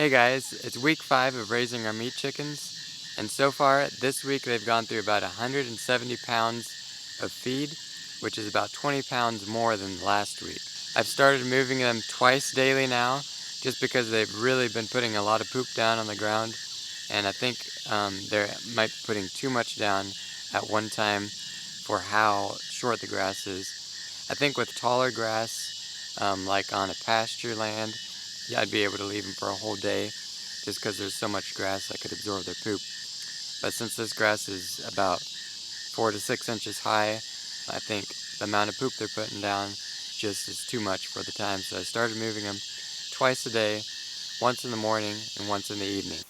Hey guys, it's week 5 of raising our meat chickens, and so far this week they've gone through about 170 pounds of feed, which is about 20 pounds more than last week. I've started moving them twice daily now, just because they've really been putting a lot of poop down on the ground, and I think they might be putting too much down at one time for how short the grass is. I think with taller grass, like on a pasture land, yeah, I'd be able to leave them for a whole day just because there's so much grass that could absorb their poop. But since this grass is about 4 to 6 inches high, I think the amount of poop they're putting down just is too much for the time. So I started moving them twice a day, once in the morning and once in the evening.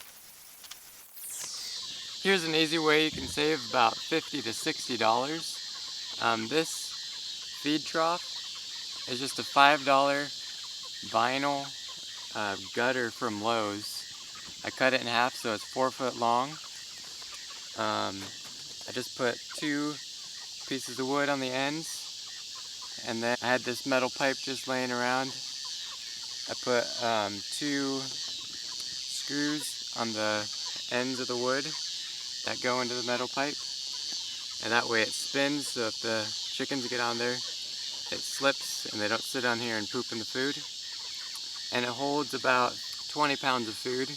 Here's an easy way you can save about $50 to $60. This feed trough is just a $5 vinyl gutter from Lowe's. I cut it in half so it's 4 foot long. I just put 2 pieces of wood on the ends, and then I had this metal pipe just laying around. I put 2 screws on the ends of the wood that go into the metal pipe, and that way it spins, so if the chickens get on there it slips and they don't sit on here and poop in the food. And it holds about 20 pounds of food,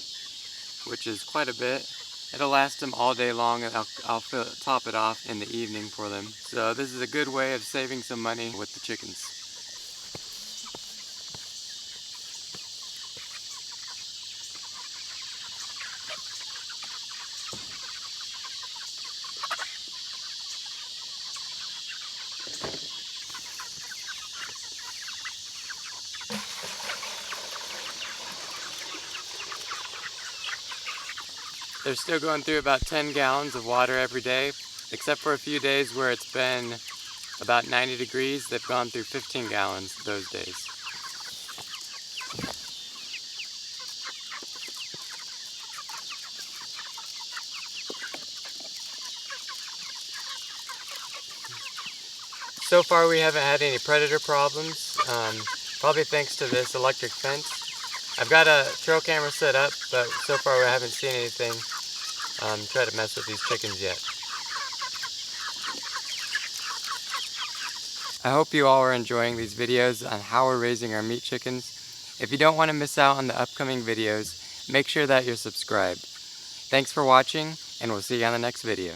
which is quite a bit. It'll last them all day long, and I'll top it off in the evening for them. So this is a good way of saving some money with the chickens. They're still going through about 10 gallons of water every day, except for a few days where it's been about 90 degrees. They've gone through 15 gallons those days. So far we haven't had any predator problems, probably thanks to this electric fence. I've got a trail camera set up, but so far we haven't seen anything try to mess with these chickens yet. I hope you all are enjoying these videos on how we're raising our meat chickens. If you don't want to miss out on the upcoming videos, make sure that you're subscribed. Thanks for watching, and we'll see you on the next video.